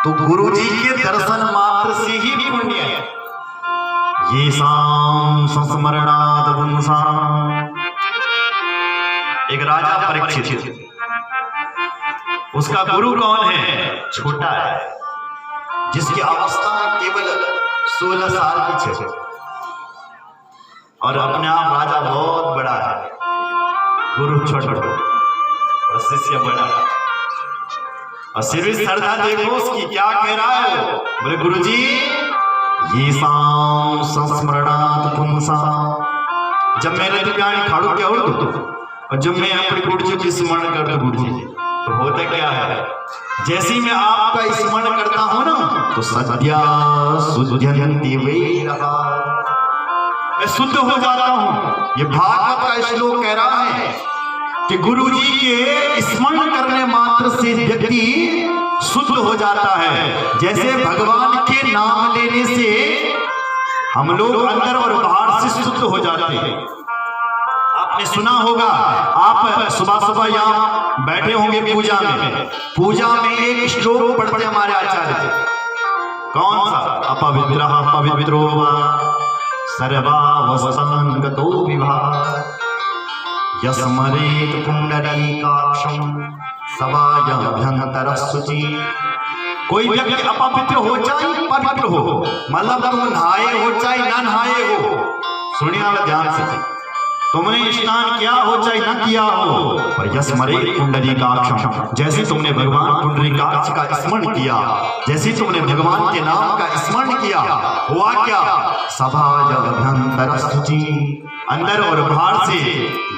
तो गुरु जी के दर्शन मात्र से ही पुण्य है। ये शाम संस्मरणात् पुंसाम्। एक राजा परीक्षित, उसका गुरु कौन है? छोटा है, जिसकी अवस्था केवल 16 साल की है और अपने आप राजा बहुत बड़ा है। गुरु छोटा और शिष्य बड़ा है। और सिर्फ श्रद्धा देखो उसकी, क्या कह रहा है? बोले गुरु जी ये शाम संस्मरणात् पुंसाम्। जब मेरे दुकान खाड़ू क्या हो और जब मैं अपने गुरु जी की स्मरण करता गुरु जी, तो होता क्या है? जैसे ही मैं आपका स्मरण करता हूं ना, तो सद्या शुद्धयन्ति वैरहा, मैं शुद्ध हो जाता हूं। ये भागवत का श्लोक कह रहा है कि गुरु जी के स्मरण करने मात्र से व्यक्ति शुद्ध हो जाता है। जैसे भगवान के नाम लेने से हम लोग अंदर और बाहर से शुद्ध हो जाते हैं। आपने सुना होगा, आप सुबह सुबह यहाँ बैठे होंगे पूजा में एक श्लोक पढ़ते हमारे आचार्य। कौन सा? अपवित्रः पवित्रो वा सर्वावस्थान्गतो विभाः यस्मरेत् पुण्डरीकाक्षं सवायाभ्यन्तरः शुचिः। कोई व्यक्ति अपवित्र हो चाहे पवित्र हो, मतलब तुम नहाए हो चाहे न नहाए हो, सुनिए वाला ध्यान से, तुमने स्नान किया हो चाहे न किया हो, पर यस्मरेत् पुण्डरीकाक्षं, जैसे तुमने भगवान पुंडरीकाक्ष का स्मरण किया, जैसे तुमने भगवान के नाम का स्मरण किया, हुआ क्या? सभायाभ्यन्तरः शुचिः, अंदर और बाहर से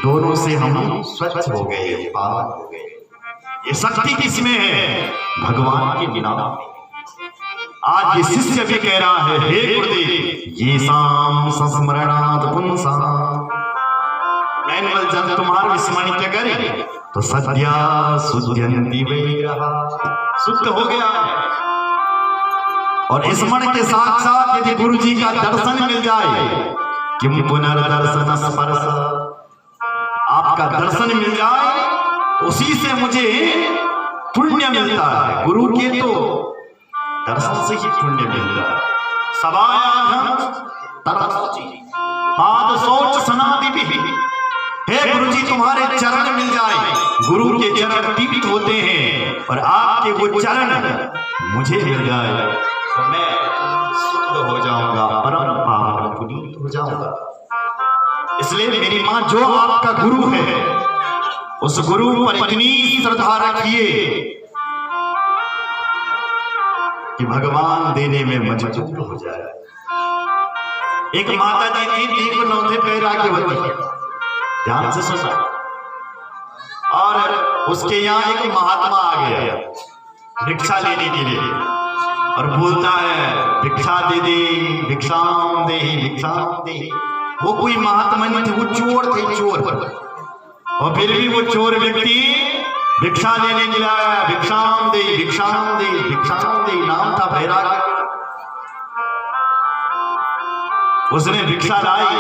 दोनों से हम स्वच्छ हो गए, पावन हो गए। ये शक्ति किसमें है? भगवान के बिना। आज ये शिष्य भी कह रहा है, हे गुरुदेव ये शाम संस्मरणात् पुंसाम्। मैंने जब तुम्हारा स्मरण क्या करे तो सद्या शुद्धयन्ति वैरहा, शुद्ध हो गया। और स्मरण के साथ साथ यदि गुरु जी का दर्शन मिल जाए, किम पुनर्दर्शन स्पर्श, आपका दर्शन मिल जाए, उसी से मुझे पुण्य मिलता है। गुरु के तो दर्शन से ही पुण्य मिलता है। सवायाभ्यन्तरः शुचिः पाद शौच स्नादिभिः। हे गुरु जी तुम्हारे चरण मिल जाए, गुरु के चरण पीड़ित होते हैं, और आपके वो चरण मुझे मिल जाए तो मैं शुद्ध हो जाऊंगा, परम पावन पुनीत हो जाऊंगा। इसलिए मेरी मां, जो आपका गुरु है उस गुरु पर इतनी श्रद्धा रखिए कि भगवान देने में मजबूर हो जाए। एक माता जी थी, दीप नौथे पैर आगे बढ़ी, ध्यान से सुना, और उसके यहाँ एक महात्मा आ गया भिक्षा लेने के लिए, और बोलता है भिक्षा दे दे, भिक्षाम दे, भिक्षाम दे। वो कोई महात्मा नहीं थे, वो चोर थे, चोर। और फिर भी वो चोर व्यक्ति भिक्षा लेने के लिए आया, भिक्षाम दे, भिक्षाम दे, भिक्षाम दे। नाम था बैराग। उसने भिक्षा लाई,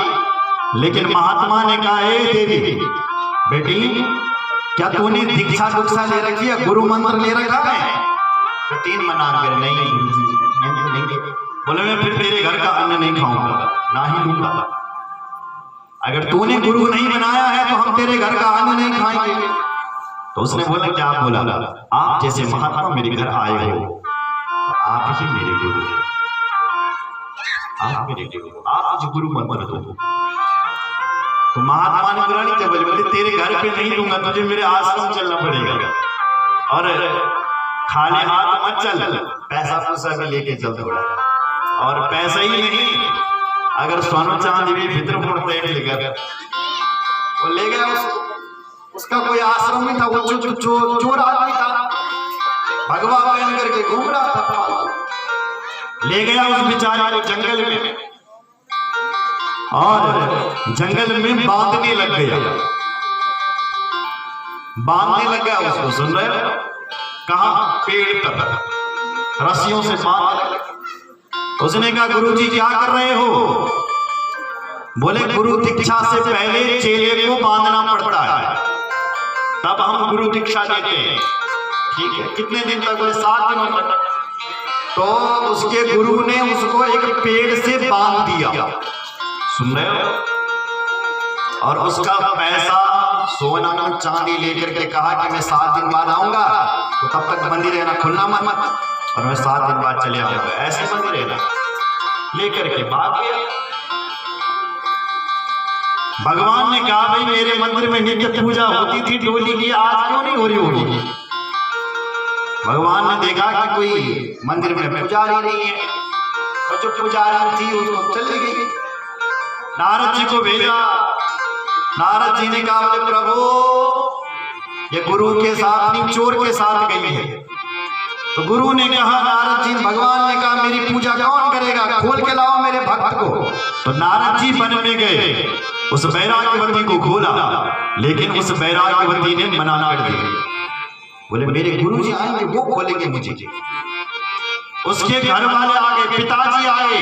लेकिन महात्मा ने कहा, हे देवी बेटी, क्या तूने दीक्षा दुक्षा ले रखी है, गुरु मंत्र ले रखा है? तो 3 मना कर, नहीं गुरुजी नहीं। बोले मैं फिर तेरे घर का अन्न नहीं खाऊंगा, ना ही लूंगा। अगर तूने गुरु नहीं बनाया है तो हम तेरे घर का अन्न नहीं खाएंगे। तो उसने बोला, क्या बोला? आप जैसे महात्मा मेरे घर आए हो, तो आप ही मेरे गुरु हैं, आप मेरे गुरु, आप मुझे गुरु मंत्र दो। तो महात्मा ने बोला, नहीं बोले तेरे घर पे नहीं दूंगा, तुझे मेरे आश्रम चलना पड़ेगा, और खाली हाथ मत चल, पैसा पूसा भी लेके चल थोड़ा। और पैसा ही नहीं, अगर सोना चांदी भी भीतर फोड़ते लेकर वो ले गया। उसका कोई आश्रम नहीं था, वो चोर आदमी था, भगवा पहन करके घूम रहा था। ले गया उस बेचारे को जंगल में, और जंगल में बांधने लग गया, उसको। सुन रहे हो? कहां? पेड़ तक रस्सियों से बांध। उसने कहा, गुरुजी क्या कर रहे हो? बोले, गुरु दीक्षा से पहले चेले को बांधना पड़ता है, तब हम गुरु दीक्षा देते हैं। ठीक है, कितने दिन तक? बोले 7 दिनों तक। तो उसके गुरु ने उसको एक पेड़ से बांध दिया, सुन रहे हो, और उसका पैसा सोना चांदी लेकर के कहा कि मैं 7 दिन बाद आऊंगा, तो तब तक मंदिर रहना, खुलना मत, और मैं 7 दिन बाद चले आऊंगा, ऐसे मंदिर रहना, लेकर के भाग गया। भगवान ने कहा भाई मेरे मंदिर में नित्य पूजा होती थी डोली की, आज क्यों नहीं हो रही होगी? भगवान ने देखा कि कोई मंदिर में पुजारी नहीं है, और जो पुजारी थी उसको चली गई। नारद जी को भेजा, नारद जी ने कहा बोले प्रभु ये गुरु के साथ नहीं चोर के साथ गई है। तो गुरु ने कहा, नारद जी, भगवान ने कहा मेरी पूजा कौन करेगा, खोल के लाओ मेरे भक्त को। तो नारद जी वन में गए, उस बैराग्यवती को खोला, लेकिन उस बैराग्यवती ने मना कर दिया, बोले मेरे गुरु जी आएंगे वो खोलेंगे मुझे। उसके घर वाले आ गए, पिताजी आए,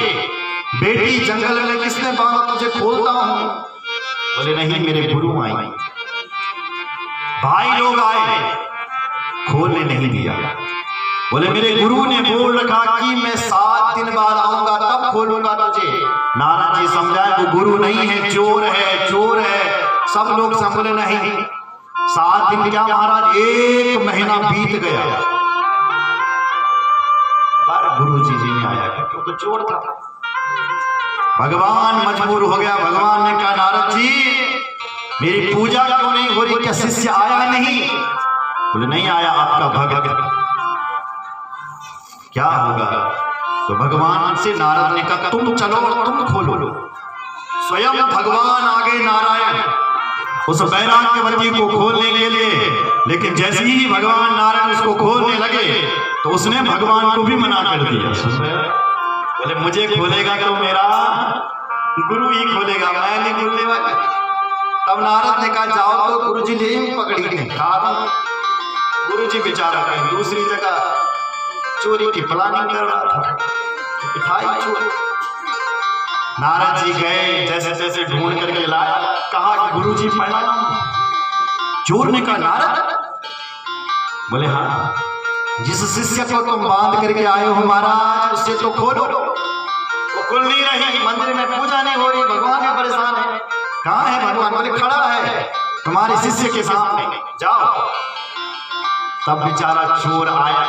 बेटी जंगल में किसने बांधा तुझे खोलता हूं, बोले नहीं मेरे गुरु आए। भाई लोग आए, खोलने नहीं दिया, बोले मेरे गुरु ने बोल रखा कि मैं 7 दिन बाद आऊंगा तब खोलूंगा तुझे। नारद जी समझाए वो गुरु नहीं है, चोर है, चोर है। सब लोग समझे नहीं, 7 दिन क्या महाराज 1 महीना बीत गया, पर गुरु जी नहीं आया क्योंकि चोर था। भगवान मजबूर हो गया, भगवान ने कहा नारद जी मेरी पूजा क्यों नहीं हो रही, क्या शिष्य आया नहीं? बोले नहीं आया आपका भक्त, क्या होगा? तो भगवान से नारद ने कहा तुम चलो और तुम खोलो। स्वयं भगवान आगे नारायण उस बैराग्यवती को खोलने के लिए, लेकिन जैसे ही भगवान नारायण उसको खोलने लगे तो उसने भगवान को भी मना कर दिया। बोले मुझे खोलेगा तो मेरा गुरु ही खोलेगा, मैं नहीं खोलने वाला। तब नारद ने कहा जाओ तो गुरु जी ले पकड़ी नहीं, गुरु जी बेचारा कहीं दूसरी जगह चोरी की प्लानिंग कर रहा था, मिठाई चोरी। नारद जी गए, जैसे जैसे ढूंढ करके लाया, कहा कि गुरु जी प्रणाम। चोर ने कहा नारद, बोले हाँ जिस शिष्य को तुम बांध करके आए हो महाराज उससे तो खोलो। वो खुल नहीं रही, मंदिर में पूजा नहीं हो रही, भगवान भी परेशान है। कहाँ है भगवान? बोले खड़ा है तुम्हारे शिष्य के सामने, जाओ। तब बेचारा चोर आया,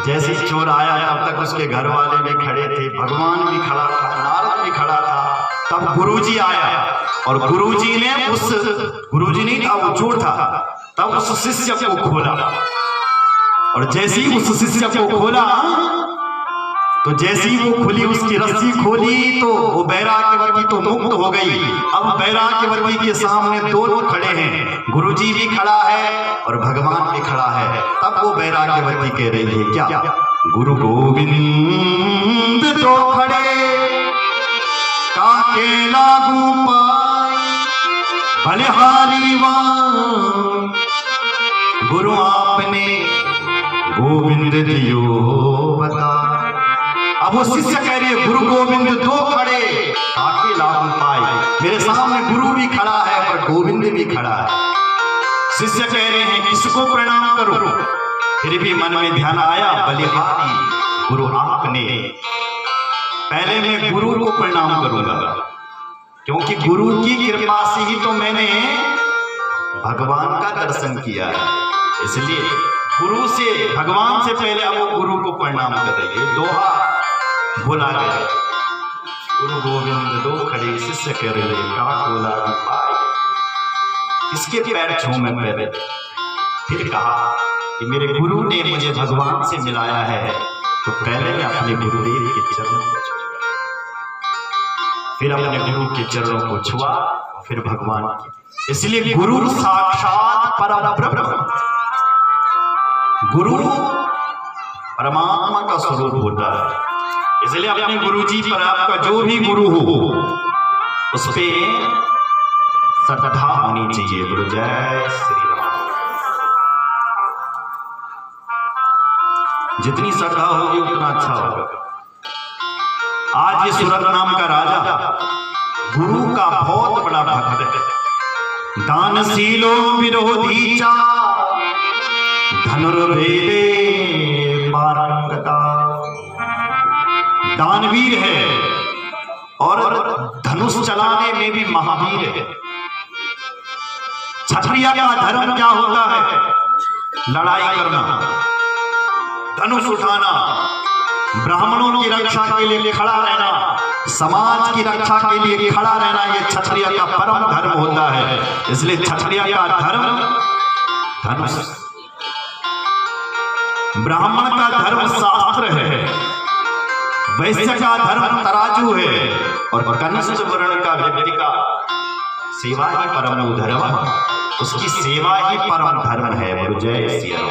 जैसे चोर आया तब तक उसके घर वाले भी खड़े थे, भगवान भी खड़ा था, नारद भी खड़ा था। तब गुरुजी आया और गुरुजी ने उस गुरुजी नहीं था वो चोर था, तब उस शिष्य को खोला, और जैसे ही उस शिष्य को खोला तो जैसी वो खुली उसकी रस्सी खोली तो वो बैराग्यवती तो मुक्त हो गई। अब बैराग्यवती के सामने दोनों खड़े हैं, गुरुजी भी खड़ा है और भगवान भी खड़ा है। तब वो बैराग्यवती कह रही है क्या? गुरु गोविंद तो खड़े काके लागू पाए बलिहारी वान, गुरु आपने गोविंद दियो बता। अब वो शिष्य कह रही है गुरु गोविंद दो खड़े काके लागू पाए, मेरे सामने गुरु भी खड़ा है पर गोविंद भी खड़ा है। शिष्य कह रहे हैं किसको प्रणाम करूं? फिर भी मन में ध्यान आया बलिहारी गुरु आपने, पहले मैं गुरु को प्रणाम करूंगा, क्योंकि गुरु की कृपा से ही तो मैंने भगवान का दर्शन किया है, इसलिए गुरु से भगवान से पहले अब वो गुरु को प्रणाम कर रही है। दोहा बोला गया, गुरु गोविंद दो खड़े शिष्य कह रहे काको लागू पाए, इसके पैर छूमे पहले। फिर कहा कि मेरे गुरु ने मुझे भगवान से मिलाया है तो पहले मैं अपने गुरुदेव के चरणों को छुआ, फिर अपने गुरु के चरणों को छुआ, फिर भगवान की। इसलिए गुरु साक्षात परब्रह्म, गुरु परमात्मा का स्वरूप होता है। इसलिए अपने गुरु जी पर आपका जो भी गुरु हो उस पे श्रद्धा होनी चाहिए। गुरु जय श्री राम। जितनी श्रद्धा होगी उतना अच्छा होगा। आज ये सूरत नाम का राजा गुरु का बहुत बड़ा भक्त है। दानशीलो विरोधी चा धनुर्वेदे दानवीर है और धनुष चलाने में भी महावीर है। क्षत्रिय का धर्म क्या होता है? लड़ाई करना, धनुष उठाना, ब्राह्मणों की रक्षा के लिए खड़ा रहना, समाज की रक्षा के लिए खड़ा रहना, ये क्षत्रिय का परम धर्म होता है। इसलिए क्षत्रिय का धर्म धनुष, ब्राह्मण का धर्म शास्त्र है, वैश्य का धर्म तराजू है और कनिष्ठ वर्ण का व्यक्ति का सेवा ही परम धर्म, उसकी सेवा ही परम धर्म है। बोलो जय श्री राम।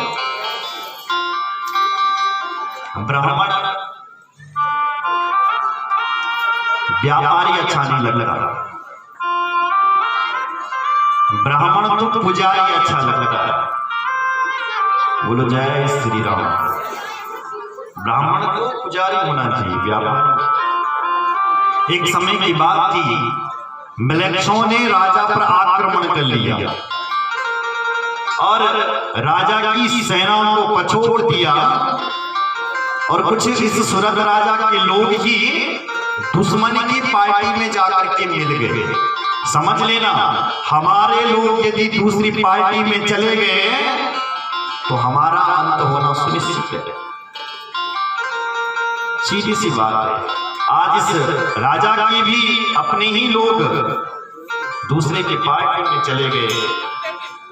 ब्राह्मण व्यापारी अच्छा नहीं लगता, ब्राह्मण तो पुजारी अच्छा लगता है। बोलो जय श्री राम। ब्राह्मण तो पुजारी होना चाहिए, व्यापारी। एक समय की बात थी, मिलेच्छों ने राजा पर आक्रमण कर लिया और राजा की सेना को पछोड़ दिया और कुछ इस सुरत राजा के लोग ही दुश्मन की पार्टी में जाकर के मिल गए। समझ लेना, हमारे लोग यदि दूसरी पार्टी में चले गए तो हमारा अंत होना सुनिश्चित है। सीधी सी बात है। आज इस राजा की भी अपने ही लोग दूसरे की पार्टी में चले गए,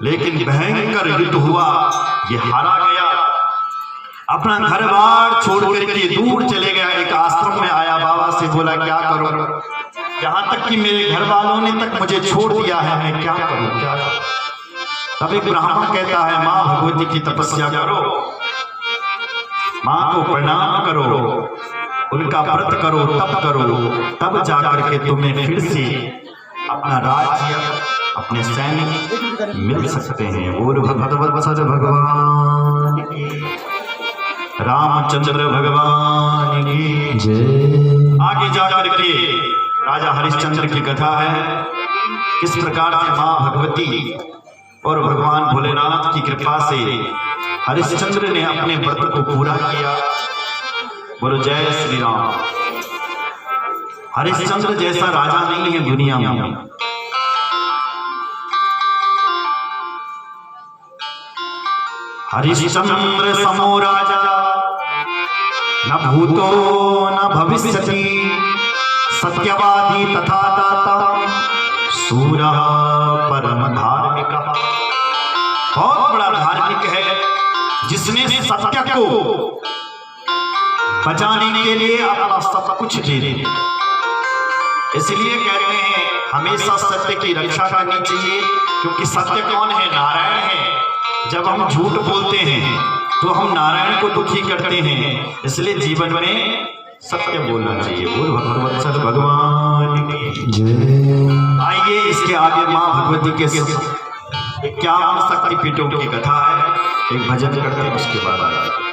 लेकिन भयंकर युद्ध हुआ, ये हारा गया, अपना घर बार छोड़ करके दूर चले गया। एक आश्रम में आया, बाबा से बोला क्या करूं, यहाँ तक कि मेरे घर वालों ने तक मुझे छोड़ दिया है, मैं क्या करूं, क्या करूं। तब एक ब्राह्मण कहता है, माँ भगवती की तपस्या करो, माँ को प्रणाम करो, उनका व्रत करो, तप करो, तब जाकर के तुम्हें फिर से अपना राज्य, अपने सैनिक मिल सकते हैं। और भगवत भगवान की, रामचंद्र भगवान की जय। आगे जाकर के राजा हरिश्चंद्र की कथा है, किस प्रकार से माँ भगवती और भगवान भोलेनाथ की कृपा से हरिश्चंद्र ने अपने व्रत को पूरा किया। बोलो जय श्री राम। हरिश्चंद्र जैसा राजा नहीं है दुनिया में। हरिश्चंद्र समो राजा न भूतो न भविष्यति, सत्यवादी तथा दाता, सूरा परम धार्मिक। बहुत बड़ा धार्मिक है, जिसने सत्य को बचाने के लिए अपना सब कुछ दे दिया। इसलिए कहते हैं हमेशा सत्य की रक्षा करनी चाहिए, क्योंकि सत्य कौन है? नारायण है। जब हम झूठ बोलते हैं तो हम नारायण को दुखी करते हैं, इसलिए जीवन में सत्य बोलना चाहिए। बोल भगवत भगवान की जय। आइए इसके आगे माँ भगवती के 51 शक्तिपीठों की कथा है, एक भजन करते हैं, उसके बाद